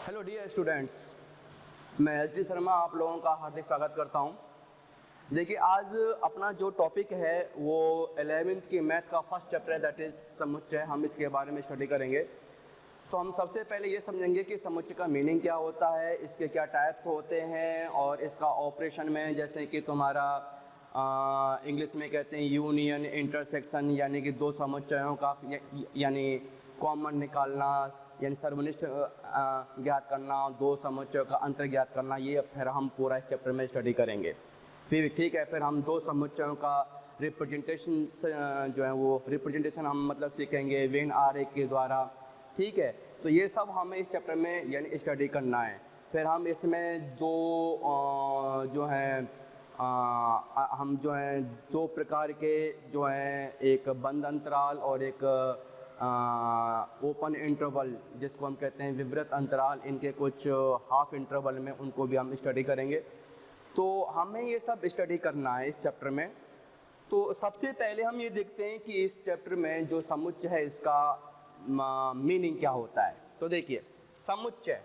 Hello dear students, मैं SD. Sharma आप लोगों का हार्दिक स्वागत करता हूं। देखिए, आज अपना जो टॉपिक है वो 11वीं की मैथ का फर्स्ट चैप्टर है, दैट इज़ समुच्चय। हम इसके बारे में स्टडी करेंगे। तो हम सबसे पहले ये समझेंगे कि समुच्चय का मीनिंग क्या होता है, इसके क्या टाइप्स होते हैं और इसका ऑपरेशन में, जैसे कि तुम्हारा इंग्लिश में कहते हैं यूनियन, इंटरसेक्शन, यानी कि दो समुच्चयों का यानी कॉमन निकालना, यानी सर्वनिष्ठ ज्ञात करना, दो समुच्चयों का अंतर ज्ञात करना, ये फिर हम पूरा इस चैप्टर में स्टडी करेंगे। फिर ठीक है, फिर हम दो समुच्चयों का रिप्रेजेंटेशन जो है वो रिप्रेजेंटेशन हम मतलब सीखेंगे वेन आरेख के द्वारा। ठीक है, तो ये सब हमें इस चैप्टर में यानी स्टडी करना है। फिर हम इसमें दो जो हैं हम जो हैं दो प्रकार के जो हैं, एक बंद अंतराल और एक ओपन इंटरवल, जिसको हम कहते हैं विवृत अंतराल, इनके कुछ हाफ इंटरवल में उनको भी हम स्टडी करेंगे। तो हमें ये सब स्टडी करना है इस चैप्टर में। तो सबसे पहले हम ये देखते हैं कि इस चैप्टर में जो समुच्चय है इसका मीनिंग क्या होता है। तो देखिए, समुच्चय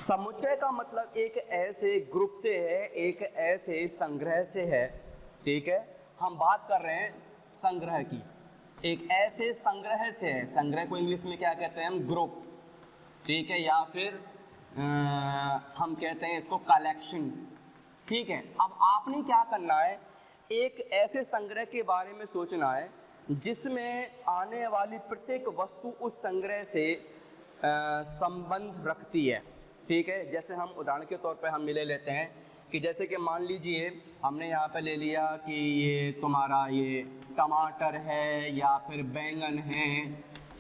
समुच्चय का मतलब एक ऐसे ग्रुप से है, एक ऐसे संग्रह से है। ठीक है, हम बात कर रहे हैं संग्रह की, एक ऐसे संग्रह से है। संग्रह को इंग्लिश में क्या कहते हैं हम? ग्रुप। ठीक है, या फिर हम कहते हैं इसको कलेक्शन। ठीक है, अब आपने क्या करना है, एक ऐसे संग्रह के बारे में सोचना है जिसमें आने वाली प्रत्येक वस्तु उस संग्रह से संबंध रखती है। ठीक है, जैसे हम उदाहरण के तौर पे हम ले लेते हैं कि जैसे कि मान लीजिए हमने यहाँ पे ले लिया कि ये तुम्हारा ये टमाटर है, या फिर बैंगन है,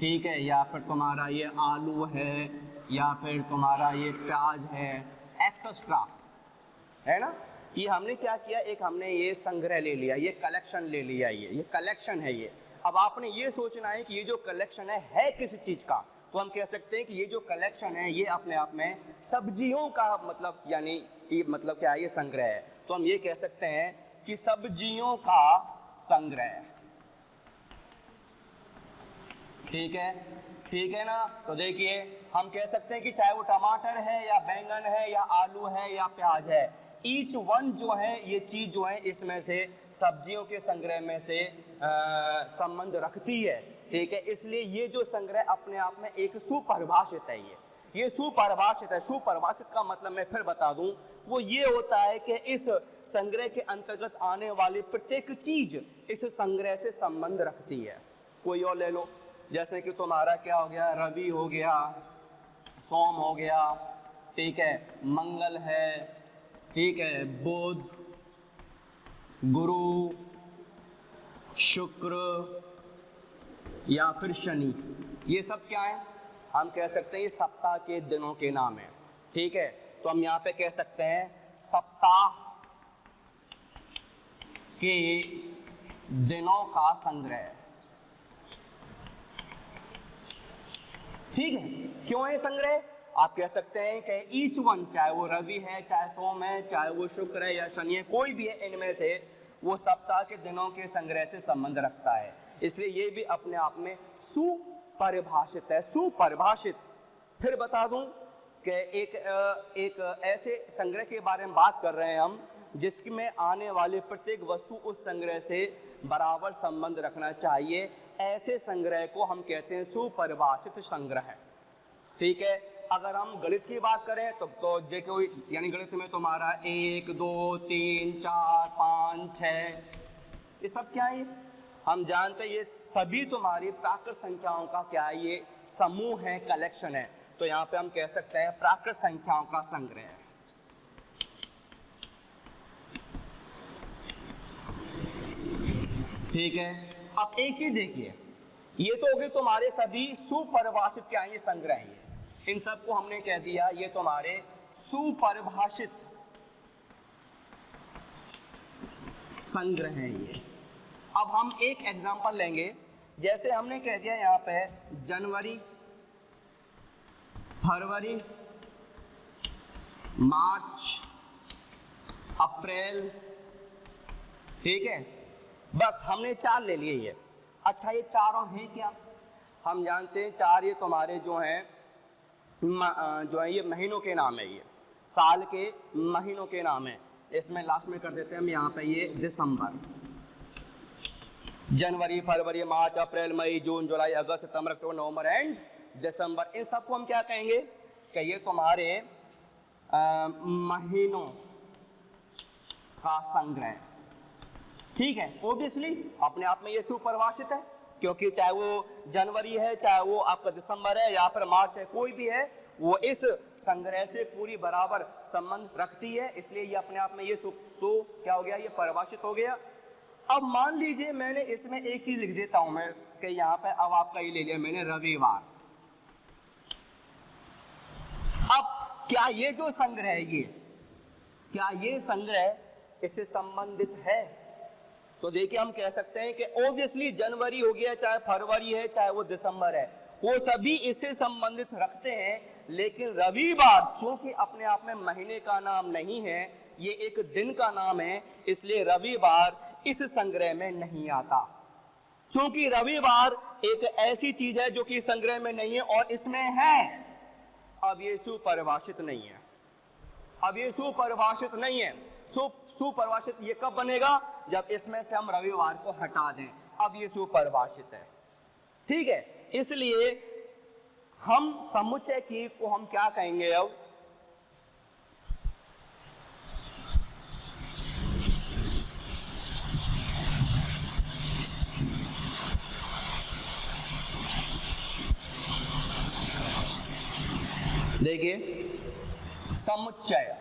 ठीक है, या फिर तुम्हारा ये आलू है, या फिर तुम्हारा ये प्याज है, एक्सेट्रा, है ना। ये हमने क्या किया, एक हमने ये संग्रह ले लिया, ये कलेक्शन ले लिया, ये कलेक्शन है ये। अब आपने ये सोचना है कि ये जो कलेक्शन है किस चीज़ का। तो हम कह सकते हैं कि ये जो कलेक्शन है ये अपने आप में सब्जियों का मतलब, यानी ये मतलब क्या है, ये संग्रह है। तो हम ये कह सकते हैं कि सब्जियों का संग्रह। ठीक है ना। तो देखिए, हम कह सकते हैं कि चाहे वो टमाटर है या बैंगन है या आलू है या प्याज है, ईच वन जो है ये चीज़ जो है इसमें से सब्जियों के संग्रह में से संबंध रखती है। ठीक है, इसलिए ये जो संग्रह अपने आप में एक सुपरिभाषित है। ये सुपरिभाषित है। सुपरिभाषित का मतलब मैं फिर बता दूं, वो ये होता है कि इस संग्रह के अंतर्गत आने वाली प्रत्येक चीज इस संग्रह से संबंध रखती है। कोई और ले लो, जैसे कि तुम्हारा क्या हो गया, रवि हो गया, सोम हो गया, ठीक है, मंगल है, ठीक है, बुध, गुरु, शुक्र या फिर शनि। ये सब क्या है, हम कह सकते हैं ये सप्ताह के दिनों के नाम है। ठीक है, तो हम यहाँ पे कह सकते हैं सप्ताह के दिनों का संग्रह। ठीक है, क्यों है संग्रह? आप कह सकते हैं कि ईच वन, चाहे वो रवि है, चाहे सोम है, चाहे वो शुक्र है या शनि है, कोई भी है, इनमें से वो सप्ताह के दिनों के संग्रह से संबंध रखता है। इसलिए ये भी अपने आप में सुपरिभाषित है। सुपरिभाषित। फिर बता दूं कि एक ऐसे संग्रह के बारे में बात कर रहे हैं हम जिसमें आने वाले प्रत्येक वस्तु उस संग्रह से बराबर संबंध रखना चाहिए। ऐसे संग्रह को हम कहते हैं सुपरिभाषित संग्रह। ठीक है, अगर हम गणित की बात करें तो देखो, यानी गणित में तुम्हारा 1 2 3 4 5 6 ये सब क्या है, हम जानते हैं ये सभी तुम्हारी प्राकृत संख्याओं का क्या है, ये समूह है, कलेक्शन है। तो यहाँ पे हम कह सकते हैं प्राकृत संख्याओं का संग्रह। ठीक है, अब एक चीज देखिए, ये तो हो गए तुम्हारे सभी सुपरिभाषित क्या है, ये संग्रह है। इन सबको हमने कह दिया ये तुम्हारे सुपरिभाषित संग्रह है ये। अब हम एक एग्जांपल लेंगे, जैसे हमने कह दिया यहाँ पे जनवरी, फरवरी, मार्च, अप्रैल। ठीक है, बस हमने 4 ले लिए ये। अच्छा ये चारों हैं क्या? हम जानते हैं चार ये तुम्हारे जो हैं जो है ये महीनों के नाम है, ये साल के महीनों के नाम है। इसमें लास्ट में कर देते हैं हम यहाँ पे ये दिसंबर, जनवरी, फरवरी, मार्च, अप्रैल, मई, जून, जुलाई, अगस्त, सितंबर, अक्टूबर, नवंबर एंड दिसंबर। इन सबको हम क्या कहेंगे कि ये तुम्हारे महीनों का संग्रह। ठीक है, ओब्वियसली अपने आप में ये सुपरिभाषित है, क्योंकि चाहे वो जनवरी है, चाहे वो आपका दिसंबर है या फिर मार्च है, कोई भी है, वो इस संग्रह से पूरी बराबर संबंध रखती है, इसलिए ये अपने आप में ये क्या हो गया, ये परिभाषित हो गया। अब मान लीजिए मैंने इसमें एक चीज लिख देता हूं मैं कि यहाँ पे अब आपका ये ले लिया मैंने रविवार। अब क्या ये जो संग्रह है क्या ये संग्रह इससे संबंधित है? तो देखिए हम कह सकते हैं कि ओब्वियसली जनवरी हो गया, चाहे फरवरी है, चाहे वो दिसंबर है, वो सभी इससे संबंधित रखते हैं। लेकिन रविवार चूंकि अपने आप में महीने का नाम नहीं है, ये एक दिन का नाम है, इसलिए रविवार इस संग्रह में नहीं आता। चूंकि रविवार एक ऐसी चीज है जो कि संग्रह में नहीं है और इसमें है, अब ये सुपरिभाषित नहीं है, अब ये सुपरिभाषित नहीं है। सुपरिभाषित ये कब बनेगा? जब इसमें से हम रविवार को हटा दें, अब ये सुपरिभाषित है। ठीक है, इसलिए हम समुच्चय की को हम क्या कहेंगे अब? देखिए समुच्चय,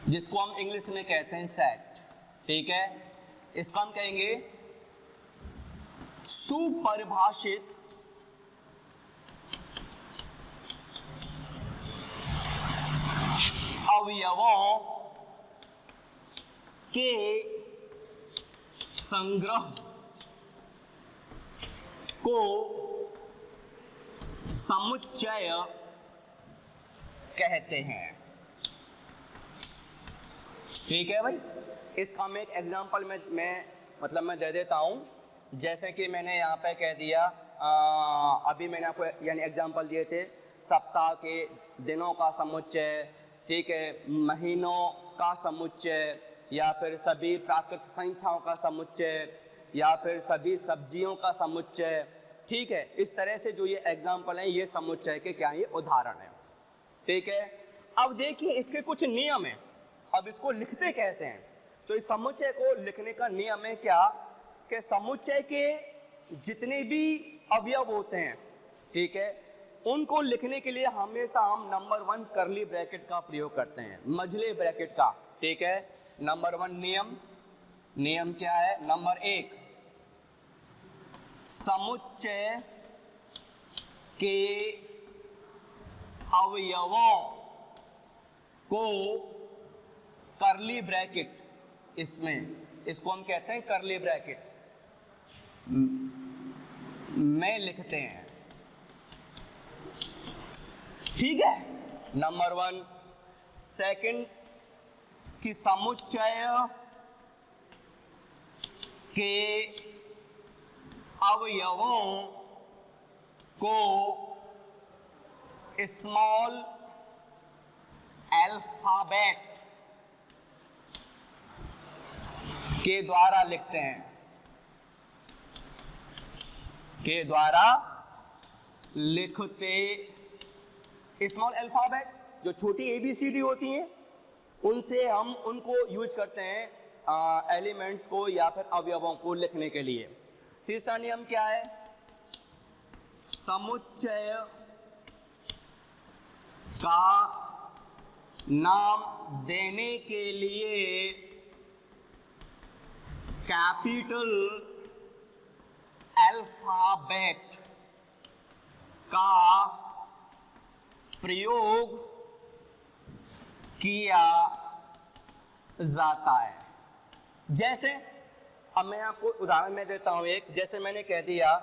जिसको हम इंग्लिश में कहते हैं सेट, ठीक है, इसको हम कहेंगे सुपरिभाषित अवयवों के संग्रह को समुच्चय कहते हैं। ठीक है भाई, इसका मैं एक एग्जांपल मैं दे देता हूं। जैसे कि मैंने यहाँ पे कह दिया, अभी मैंने आपको यानी एग्जांपल दिए थे सप्ताह के दिनों का समुच्चय, ठीक है, महीनों का समुच्चय, या फिर सभी प्राकृतिक संख्याओं का समुच्चय, या फिर सभी सब्जियों का समुच्चय। ठीक है, इस तरह से जो ये एग्जाम्पल हैं ये समुच्चय के क्या ये उदाहरण है। ठीक है, अब देखिए इसके कुछ नियम हैं। अब इसको लिखते कैसे हैं? तो इस समुच्चय को लिखने का नियम है क्या कि समुच्चय के जितने भी अवयव होते हैं, ठीक है, उनको लिखने के लिए हमेशा हम नंबर 1 कर्ली ब्रैकेट का प्रयोग करते हैं, मझले ब्रैकेट का। ठीक है, नंबर 1 नियम क्या है? नंबर 1, समुच्चय के अवयवों को कर्ली ब्रैकेट, इसको हम कहते हैं कर्ली ब्रैकेट में लिखते हैं। ठीक है, नंबर 1। सेकंड, कि समुच्चय के अवयवों को स्मॉल अल्फाबेट के द्वारा लिखते हैं, के द्वारा लिखते। स्मॉल अल्फाबेट जो छोटी ABCD होती हैं, उनसे हम उनको यूज करते हैं एलिमेंट्स को या फिर अवयवों को लिखने के लिए। तीसरा नियम क्या है? समुच्चय का नाम देने के लिए कैपिटल अल्फाबेट का प्रयोग किया जाता है। जैसे अब मैं आपको उदाहरण में देता हूं एक, जैसे मैंने कह दिया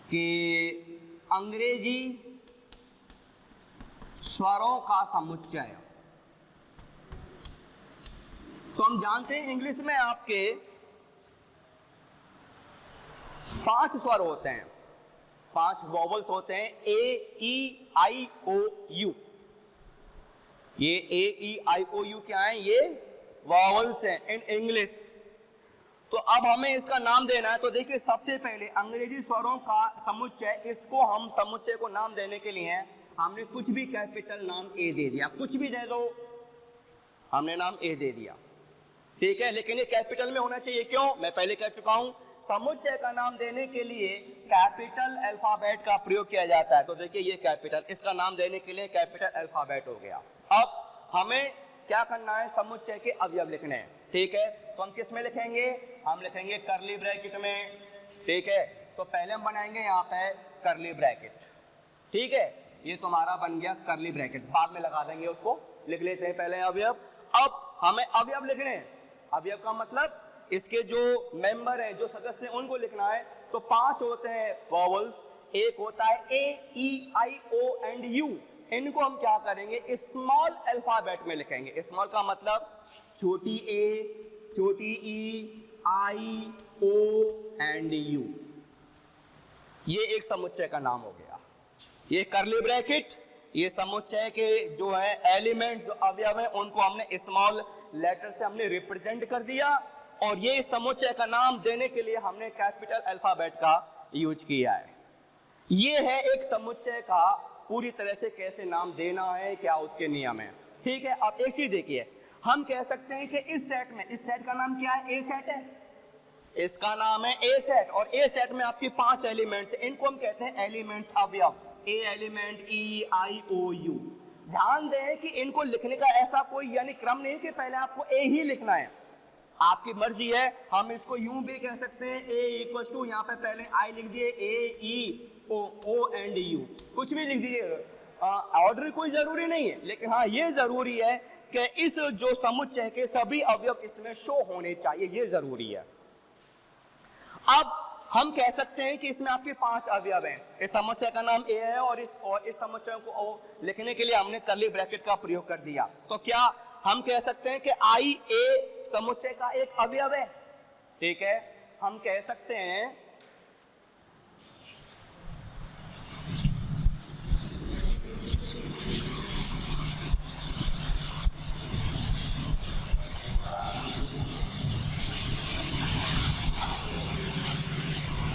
कि अंग्रेजी स्वरों का समुच्चय। तो हम जानते हैं इंग्लिश में आपके 5 स्वर होते हैं, 5 वॉवल्स होते हैं, ए ई आई ओ यू। ये ए ई आई ओ यू क्या है? ये वॉवल्स हैं इन इंग्लिश। तो अब हमें इसका नाम देना है। तो देखिए सबसे पहले अंग्रेजी स्वरों का समुच्चय, इसको हम समुच्चय को नाम देने के लिए हमने कुछ भी कैपिटल नाम ए दे दिया, कुछ भी दे दो, हमने नाम ए दे दिया, ठीक है। लेकिन ये कैपिटल में होना चाहिए, क्यों? मैं पहले कह चुका हूं, समुच्चय का नाम देने के लिए कैपिटल अल्फाबेट का प्रयोग किया जाता है। तो देखिए ये कैपिटल, इसका नाम देने के लिए कैपिटल अल्फाबेट हो गया। अब हमें क्या करना है? समुच्चय के अवयव लिखने हैं, ठीक है। तो हम किस में लिखेंगे? हम लिखेंगे करली ब्रैकेट में, ठीक है। तो पहले हम बनाएंगे यहाँ पे करली ब्रैकेट, ठीक है। ये तुम्हारा बन गया करली ब्रैकेट, बाद में लगा देंगे उसको। लिख लेते हैं पहले अवयव। अब हमें अवयव लिखने हैं। अवयव का मतलब इसके जो मेंबर हैं, जो सदस्य हैं, उनको लिखना है। तो 5 होते हैं वॉवल्स, एक होता है ए ई आई ओ एंड यू। इनको हम क्या करेंगे? स्मॉल अल्फाबेट में लिखेंगे। स्मॉल का मतलब छोटी ए, छोटी ई, आई, ओ एंड यू। ये एक समुच्चय का नाम हो गया। ये करली ब्रैकेट, ये समुच्चय के जो है एलिमेंट, जो अवयव है, उनको हमने स्मॉल लेटर से हमने रिप्रेजेंट कर दिया। और ये समुच्चय का नाम देने के लिए हमने कैपिटल अल्फाबेट का यूज किया है। ये है एक समुच्चय का पूरी तरह से कैसे नाम देना है, क्या उसके नियम है, ठीक है। अब एक चीज देखिए, हम कह सकते हैं कि इस सेट में, इस सेट का नाम क्या है? ए सेट है। इसका नाम है ए सेट, और ए सेट में आपके 5 एलिमेंट्स, इनको हम कहते हैं एलिमेंट्स अवयव। A element, E I O U. ध्यान दें कि इनको लिखने का ऐसा कोई यानी क्रम नहीं कि पहले आपको ए ही लिखना है, आपकी मर्जी है। हम इसको यूं भी कह सकते हैं, ए इक्वल टू, यहाँ पे पहले आई लिख दिए, ए ई ओ एंड यू, कुछ भी लिख दीजिए, ऑर्डर कोई जरूरी नहीं है। लेकिन हाँ ये जरूरी है कि इस जो समुच्चय के सभी अवयव इसमें शो होने चाहिए, ये जरूरी है। अब हम कह सकते हैं कि इसमें आपके 5 अवयव हैं। इस समुच्चय का नाम ए है, और इस समुच्चय को लिखने के लिए हमने कर्ली ब्रैकेट का प्रयोग कर दिया। तो क्या हम कह सकते हैं कि आई ए समुच्चय का एक अवयव है, ठीक है। हम कह सकते हैं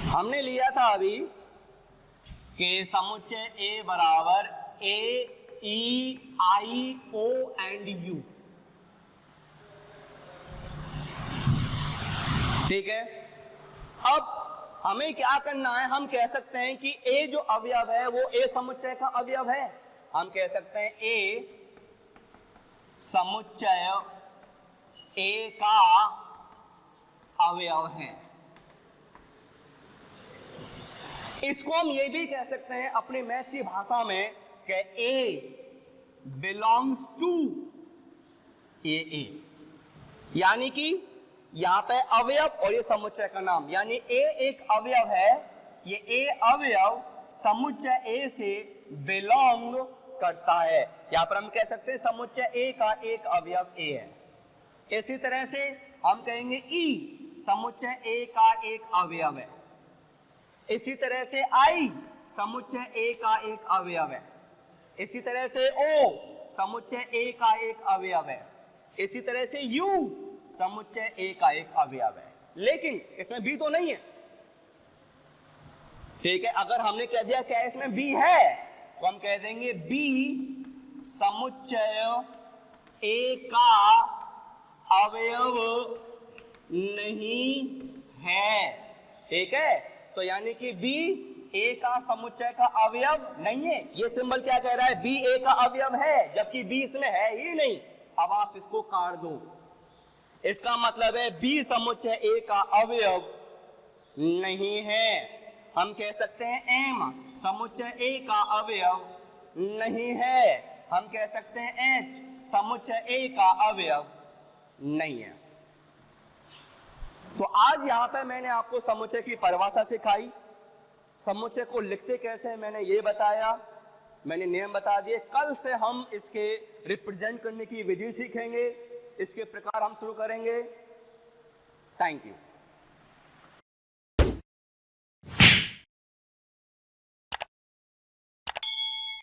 हमने लिया था अभी कि समुच्चय ए बराबर ए ई आई ओ एंड यू, ठीक है। अब हमें क्या करना है? हम कह सकते हैं कि ए जो अवयव है वो ए समुच्चय का अवयव है। हम कह सकते हैं ए समुच्चय ए का अवयव है। इसको हम ये भी कह सकते हैं अपनी मैथ की भाषा में कि ए बिलोंग्स टू ए, यानी कि यहां पे अवयव और ये समुच्चय का नाम, यानी ए एक अवयव है, ये ए अवयव समुच्चय ए से बिलोंग करता है। यहां पर हम कह सकते हैं समुच्चय ए का एक अवयव ए है। इसी तरह से हम कहेंगे ई समुच्चय ए का एक अवयव है। इसी तरह से आई समुच्चय ए का एक अवयव है। इसी तरह से ओ समुच्चय ए का एक अवयव है। इसी तरह से यू समुच्चय ए का एक अवयव है। लेकिन इसमें बी तो नहीं है, ठीक है। अगर हमने कह दिया क्या इसमें बी है, तो हम कह देंगे बी समुच्चय ए का अवयव नहीं है, ठीक है। तो यानी कि बी ए का समुच्चय का अवयव नहीं है। ये सिंबल क्या कह रहा है? बी ए का अवयव है, जबकि बी इसमें है ही नहीं। अब आप इसको काट दो, इसका मतलब है बी समुच्चय ए का अवयव नहीं है। हम कह सकते हैं एम समुच्चय ए का अवयव नहीं है। हम कह सकते हैं एच समुच्चय ए का अवयव नहीं है। तो आज यहां पर मैंने आपको समुच्चय की परिभाषा सिखाई, समुच्चय को लिखते कैसे हैं मैंने ये बताया, मैंने नियम बता दिए। कल से हम इसके रिप्रेजेंट करने की विधि सीखेंगे, इसके प्रकार हम शुरू करेंगे। Thank you.